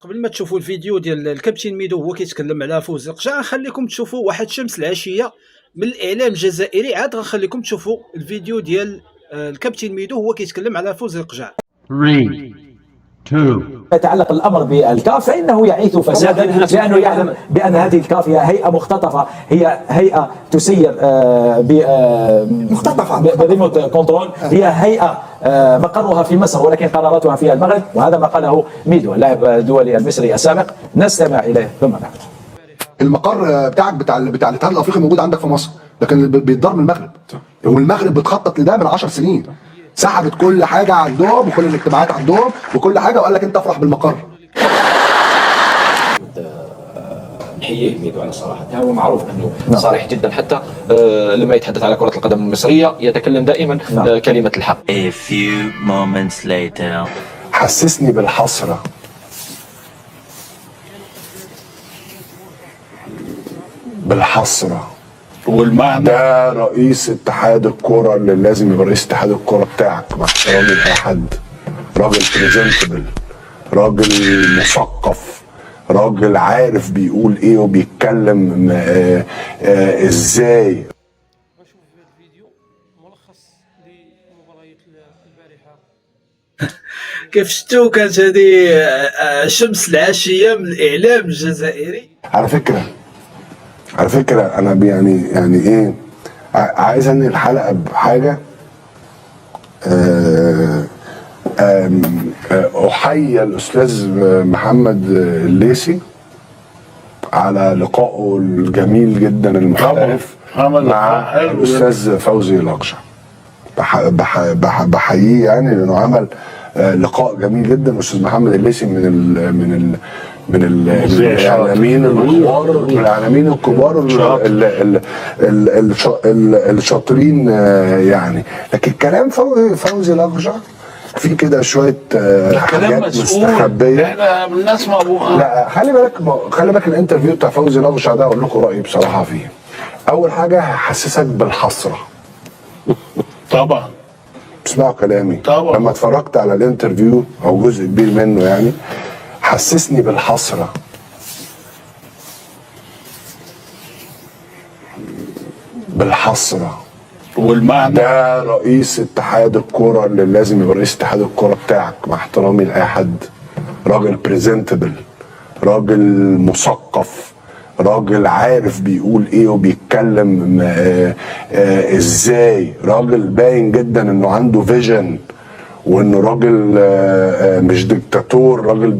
قبل ما تشوفوا الفيديو ديال الكابتن ميدو وهو كيتكلم على فوز القجع، غنخليكم تشوفوا واحد شمس العشيه من الاعلام الجزائري. عاد غنخليكم تشوفوا الفيديو ديال الكابتن ميدو وهو كيتكلم على فوز القجع. 3 2 يتعلق الامر بالكاف فانه يعيث فسادا لانه يعلم بان هذه الكاف هي هيئه مختطفه، هي هيئه تسير بريموت كنترول، هي هيئه مقرها في مصر ولكن قراراتها في المغرب، وهذا ما قاله ميدو اللاعب الدولي المصري السابق. نستمع اليه ثم نعود. المقر بتاعك بتاع الاتحاد الافريقي موجود عندك في مصر، لكن بيتدار من المغرب، والمغرب بتخطط لده من 10 سنين. سحبت كل حاجه عندهم وكل الاجتماعات عندهم وكل حاجه، وقال لك انت افرح بالمقر. نحييه ميدو على صراحته، هو معروف انه صريح جدا، حتى لما يتحدث على كرة القدم المصرية يتكلم دائما كلمة الحق. A few moments later. حسسني بالحسره، بالحسره. والمعنى ده رئيس اتحاد الكوره اللي لازم يبقى رئيس اتحاد الكوره بتاعك، مع احترامي لاي حد. راجل بريزنتبل، راجل مثقف، راجل عارف بيقول ايه وبيتكلم ازاي. نشوف الفيديو ملخص لمباريات البارحه. كيف شفتوا كانت هذه شمس العشيه من الاعلام الجزائري. على فكره انا يعني ايه، عايز انهي الحلقه بحاجه. احيي الاستاذ محمد الليثي على لقائه الجميل جدا المحترف مع الاستاذ فوزي القجع. بحييه يعني لانه عمل لقاء جميل جدا. الاستاذ محمد الليثي من الاعلاميين الكبار، من الاعلاميين الكبار الشاطرين يعني. لكن كلام فوزي القجع في كده شويه حاجات مستخبيه. احنا بنسمع ابوها. لا خلي بالك الانترفيو بتاع فوزي القجع ده اقول لكم رايي بصراحه فيه. اول حاجه هحسسك بالحسره. طبعا اسمعوا كلامي. طبعا. لما اتفرجت على الانترفيو او جزء كبير منه يعني حسسني بالحسره. بالحسره. والمعنى ده رئيس اتحاد الكوره اللي لازم يبقى رئيس اتحاد الكوره بتاعك، مع احترامي لاي حد. راجل بريزنتبل، راجل مثقف، راجل عارف بيقول ايه وبيتكلم ازاي. راجل باين جدا انه عنده فيجن، وانه راجل مش ديكتاتور، راجل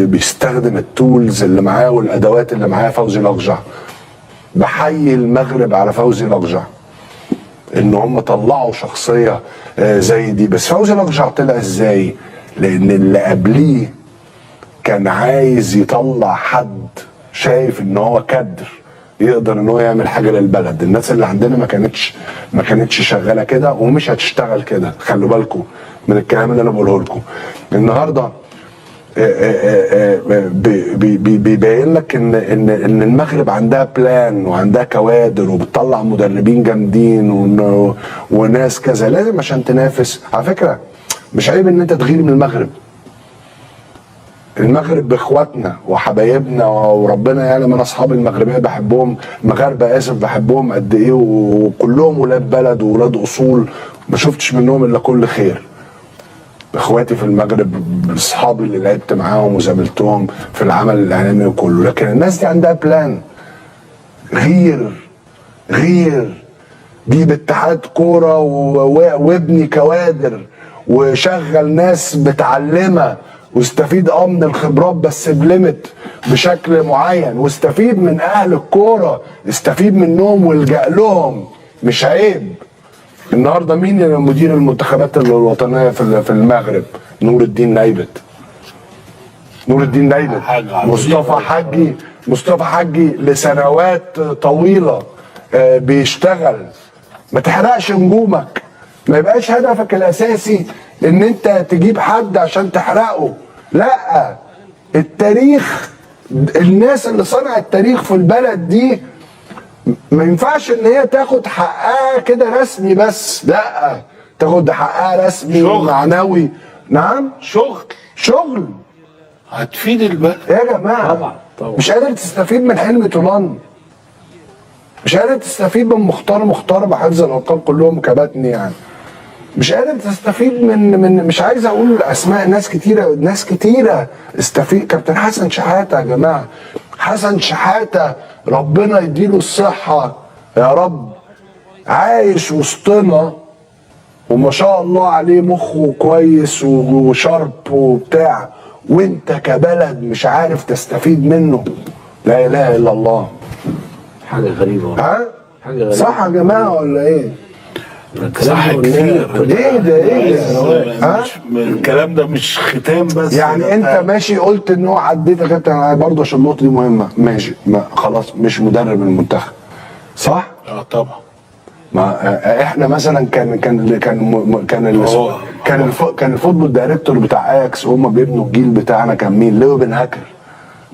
بيستخدم التولز اللي معاه والادوات اللي معاه. فوزي القجع، بحيي المغرب على فوزي القجع ان هم طلعوا شخصيه زي دي. بس فوزي القجع طلع ازاي؟ لان اللي قبليه كان عايز يطلع حد شايف ان هو كادر يقدر ان هو يعمل حاجه للبلد. الناس اللي عندنا ما كانتش شغاله كده ومش هتشتغل كده. خلوا بالكم من الكلام اللي انا بقوله لكم النهارده. بيبين لك ان المغرب عندها بلان وعندها كوادر وبتطلع مدربين جامدين وناس كذا. لازم عشان تنافس. على فكره مش عيب ان انت تغير من المغرب. المغرب باخواتنا وحبايبنا، وربنا يعلم انا اصحابي المغربيه بحبهم، مغاربه اسف بحبهم قد ايه، وكلهم ولاد بلد وولاد اصول، ما شفتش منهم الا كل خير. اخواتي في المغرب، اصحابي اللي لعبت معاهم وزميلتهم في العمل الاعلامي وكله. لكن الناس دي عندها بلان. غير جيب اتحاد كوره وابني كوادر وشغل ناس متعلمه واستفيد من الخبرات بس بليمت بشكل معين، واستفيد من اهل الكوره، استفيد منهم والجأ لهم. مش عيب. النهارده مين مدير المنتخبات الوطنيه في المغرب؟ نور الدين نايبت. مصطفى حجي لسنوات طويله بيشتغل. ما تحرقش نجومك. ما يبقاش هدفك الاساسي ان انت تجيب حد عشان تحرقه. لا، التاريخ، الناس اللي صنعت التاريخ في البلد دي ما ينفعش ان هي تاخد حقها كده رسمي بس. لا، تاخد حقها رسمي ومعنوي. نعم، شغل هتفيد البلد. يا جماعه طبعا. مش قادر تستفيد من حلمي طولان، مش قادر تستفيد من مختار بحفظ الالقاب كلهم كباتني يعني، مش قادر تستفيد من مش عايز اقول اسماء ناس كتيره استفيد. كابتن حسن شحاته يا جماعه، حسن شحاته ربنا يديله الصحه يا رب، عايش وسطنا وما شاء الله عليه مخه كويس وشرب وبتاع، وانت كبلد مش عارف تستفيد منه. لا اله الا الله. حاجه غريبه والله. ها؟ حاجه غريبه. صح يا جماعه ولا ايه؟ صح كتير. ايه ده؟ ها؟ الكلام ده مش ختام بس. يعني انت ماشي قلت ان هو عديت يا كابتن، انا برضه عشان النقطه دي مهمه، ماشي ما خلاص مش مدرب المنتخب صح؟ طبعا. ما احنا مثلا كان الفوتبول دايركتور بتاع اياكس وهم بيبنوا الجيل بتاعنا كان مين؟ ليو بن هاكر.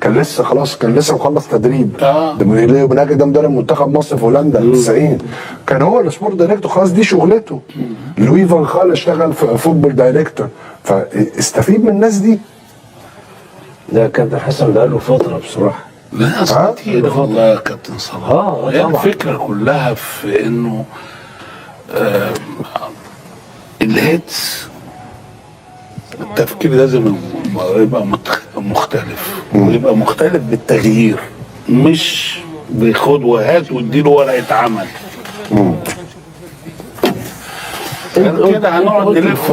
كان لسه مخلص تدريب. ده ليو بن هاكر ده مدرب منتخب مصر في هولندا 90. كان هو السبورت دايركتور، خلاص دي شغلته. لوي فان خال اشتغل في فوتبول دايركتور، فاستفيد من الناس دي. ده كابتن حسن بقاله فتره بصراحه. ناس كتير والله يا كابتن صلاح. هي طبعا. الفكره كلها في انه الهيتس التفكير لازم يبقى مختلف، ويبقى مختلف بالتغيير، مش بخد وهات واديله ورقه عمل. كده هنقعد نلف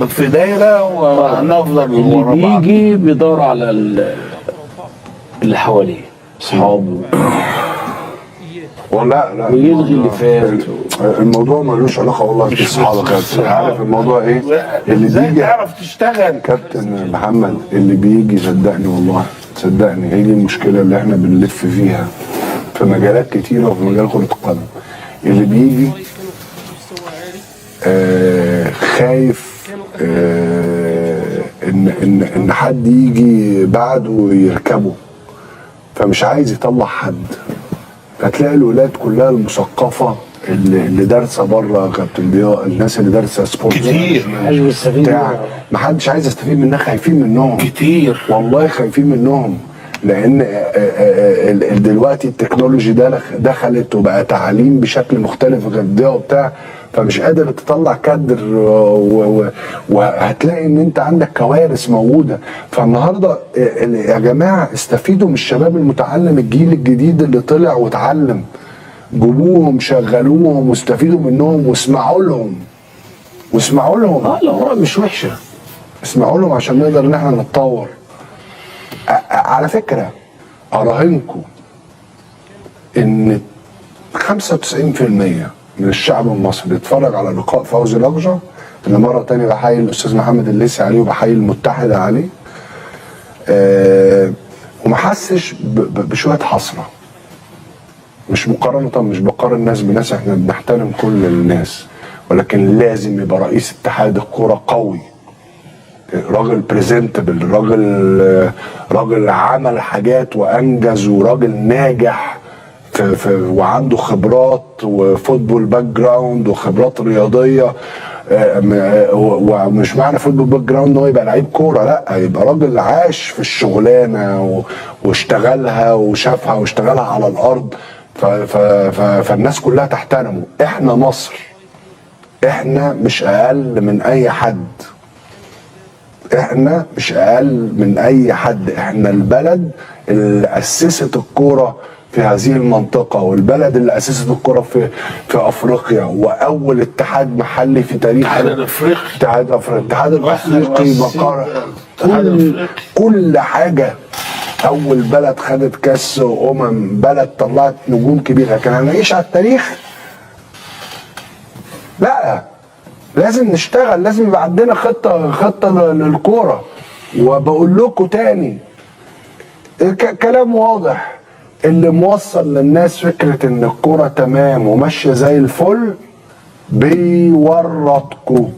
في دايره وهنفضل اللي بيجي بيدور على اللي حواليه اصحابه لا ويلغي اللي فات. الموضوع ملوش علاقه والله باصحابك. عارف الموضوع ايه؟ اللي ازاي بيجي تعرف تشتغل كابتن محمد، اللي بيجي صدقني والله صدقني، هي دي المشكله اللي احنا بنلف فيها في مجالات كتيره وفي مجال كره القدم. اللي بيجي خايف ان حد يجي بعده يركبه، فمش عايز يطلع حد. هتلاقي الولاد كلها المثقفه اللي دارسه بره كابتن ضياء، الناس اللي دارسه سبورت كتير بتاع، ما حدش عايز يستفيد منها، خايفين منهم كتير والله، خايفين منهم. لان دلوقتي التكنولوجي دخلت وبقى تعليم بشكل مختلف غير ده وبتاع، فمش قادر تطلع كادر وهتلاقي ان انت عندك كوارث موجوده. فالنهارده يا جماعه استفيدوا من الشباب المتعلم، الجيل الجديد اللي طلع واتعلم، جيبوهم شغلوهم واستفيدوا منهم واسمعوا لهم الامور مش وحشه، اسمعوا لهم عشان نقدر ان احنا نتطور. على فكره اراهنكم ان 95% من الشعب المصري بيتفرج على لقاء فوزي لقجع، اللي مره تانية بحيي الاستاذ محمد الليثي عليه وبحيي المتحده عليه، وما حسش بشويه حسره. مش مقارنه، مش بقارن الناس بناس، احنا بنحترم كل الناس، ولكن لازم يبقى رئيس اتحاد الكوره قوي، راجل بريزنتبل، راجل عمل حاجات وانجز، وراجل ناجح وعنده خبرات وفوتبول باك جراوند وخبرات رياضيه. ومش معنى فوتبول باك جراوند هو يبقى لعيب كوره، لا، يبقى راجل عاش في الشغلانه واشتغلها وشافها واشتغلها على الارض، فالناس كلها تحترمه. احنا مصر، احنا مش اقل من اي حد، احنا مش اقل من اي حد. احنا البلد اللي اسست الكوره في هذه المنطقه، والبلد اللي اسست الكوره في افريقيا، واول اتحاد محلي في تاريخ الاتحاد الافريقي مقر كل حاجه. اول بلد خدت كاس بلد طلعت نجوم كبيره. لكن هنعيش على التاريخ؟ لا، لازم نشتغل، لازم يبقى عندنا خطه للكوره. وبقول لكم تاني كلام واضح، اللي موصل للناس فكره ان الكوره تمام وماشيه زي الفل بيورطكم.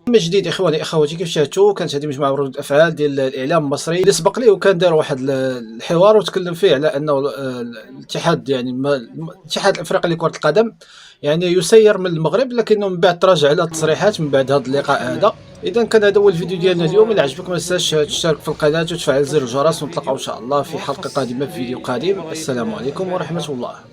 من جديد اخواني اخواتي، كيف شاهدتوا كانت هذه مجموعه من ردود الافعال ديال الاعلام المصري اللي سبق ليه، وكان دار واحد الحوار وتكلم فيه على انه الاتحاد، يعني الاتحاد الافريقي لكره القدم، يعني يسير من المغرب، لكنه من بعد تراجع على التصريحات من بعد هذا اللقاء هذا. اذا كان هذا هو الفيديو ديالنا اليوم. الا عجبك ما تنساش تشترك في القناه وتفعل زر الجرس، ونتلاقاو ان شاء الله في حلقه قادمه في فيديو قادم. السلام عليكم ورحمه الله.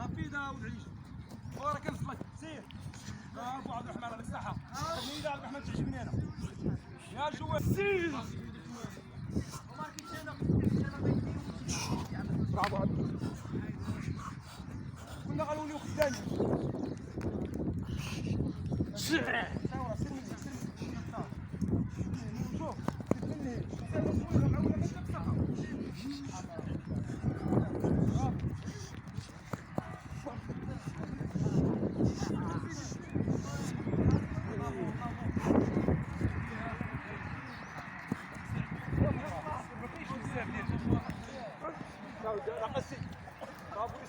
ربينا ونعيش ورا كنصلك سير ابو عبد الرحمن على الساحه ميدا عبد الرحمن تعجبني انا يا جوا سير برافو عبد كنا غنوليو خدامين برافو